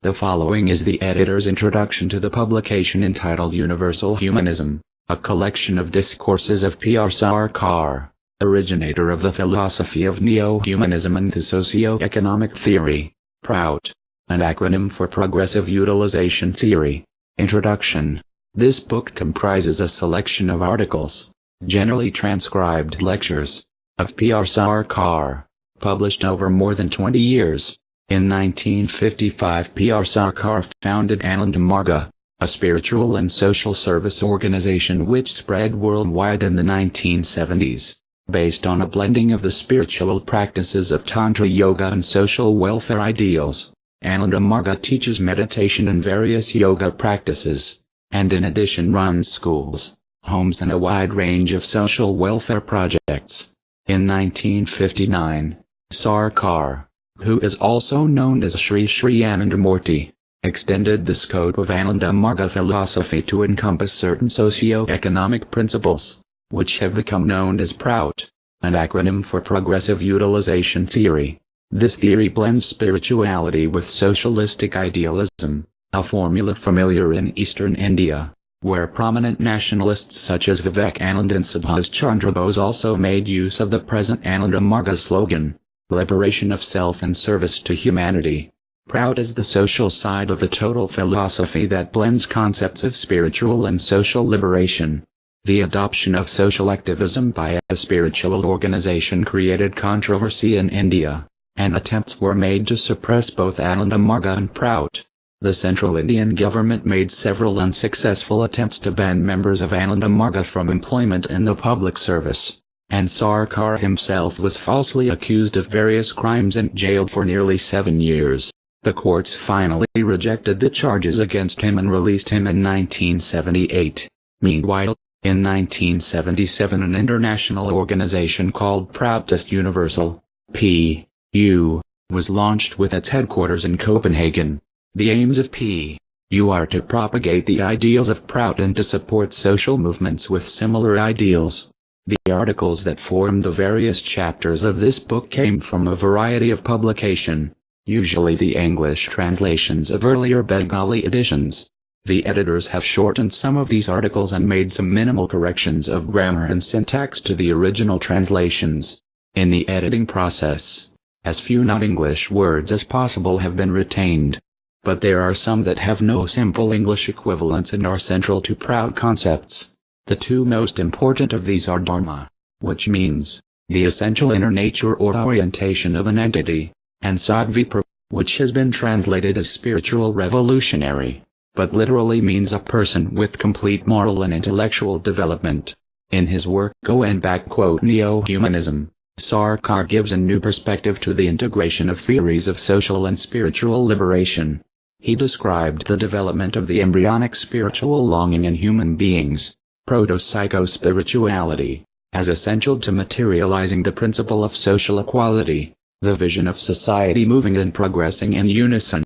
The following is the editor's introduction to the publication entitled Universal Humanism, a collection of discourses of P.R. Sarkar, originator of the philosophy of Neo-humanism and the socio-economic theory. Prout, an acronym for Progressive Utilisation theory. Introduction. This book comprises a selection of articles, generally transcribed lectures, of P.R. Sarkar, published over more than 20 years. In 1955, P.R. Sarkar founded Ananda Marga, a spiritual and social service organization which spread worldwide in the 1970s, based on a blending of the spiritual practices of Tantra yoga and social welfare ideals. Ananda Marga teaches meditation and various yoga practices, and in addition runs schools, homes and a wide range of social welfare projects. In 1959, Sarkar, who is also known as Sri Anandamurti, extended the scope of Ananda Marga philosophy to encompass certain socio-economic principles, which have become known as Prout, an acronym for Progressive Utilisation theory. This theory blends spirituality with socialistic idealism, a formula familiar in eastern India, where prominent nationalists such as Vivekananda and Subhas Chandra Bose also made use of the present Ananda Marga slogan, liberation of self and service to humanity. Prout is the social side of the total philosophy that blends concepts of spiritual and social liberation. The adoption of social activism by a spiritual organization created controversy in India, and attempts were made to suppress both Ananda Marga and Prout. The central Indian government made several unsuccessful attempts to ban members of Ananda Marga from employment in the public service, and Sarkar himself was falsely accused of various crimes and jailed for nearly 7 years. The courts finally rejected the charges against him and released him in 1978. Meanwhile, in 1977 an international organization called Proutist Universal, P.U., was launched with its headquarters in Copenhagen. The aims of P.U. are to propagate the ideals of Prout and to support social movements with similar ideals. The articles that form the various chapters of this book came from a variety of publication, usually the English translations of earlier Bengali editions. The editors have shortened some of these articles and made some minimal corrections of grammar and syntax to the original translations. In the editing process, as few non-English words as possible have been retained, but there are some that have no simple English equivalents and are central to Prout concepts. The two most important of these are dharma, which means the essential inner nature or orientation of an entity, and Sadvipra, which has been translated as spiritual revolutionary, but literally means a person with complete moral and intellectual development. In his work Neo-humanism, Sarkar gives a new perspective to the integration of theories of social and spiritual liberation. He described the development of the embryonic spiritual longing in human beings, proto-psycho-spirituality, as essential to materializing the principle of social equality, the vision of society moving and progressing in unison.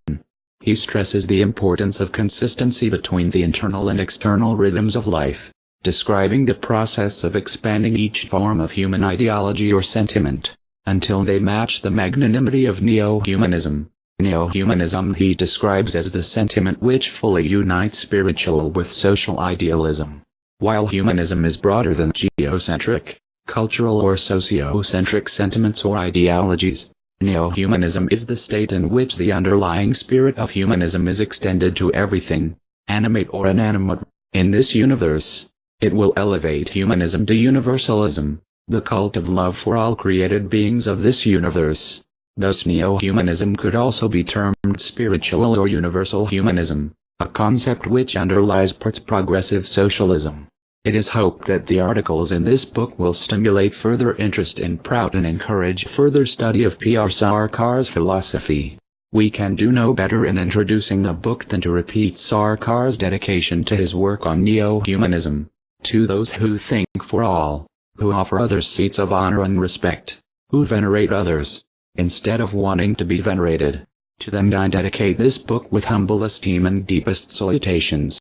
He stresses the importance of consistency between the internal and external rhythms of life, describing the process of expanding each form of human ideology or sentiment, until they match the magnanimity of neo-humanism. Neo-humanism he describes as the sentiment which fully unites spiritual with social idealism. While humanism is broader than geocentric, cultural or sociocentric sentiments or ideologies, neo-humanism is the state in which the underlying spirit of humanism is extended to everything, animate or inanimate, in this universe. It will elevate humanism to universalism, the cult of love for all created beings of this universe. Thus neo-humanism could also be termed spiritual or universal humanism, a concept which underlies progressive socialism. It is hoped that the articles in this book will stimulate further interest in Prout and encourage further study of P.R. Sarkar's philosophy. We can do no better in introducing the book than to repeat Sarkar's dedication to his work on neo-humanism. To those who think for all, who offer others seats of honor and respect, who venerate others, instead of wanting to be venerated, to them I dedicate this book with humble esteem and deepest salutations.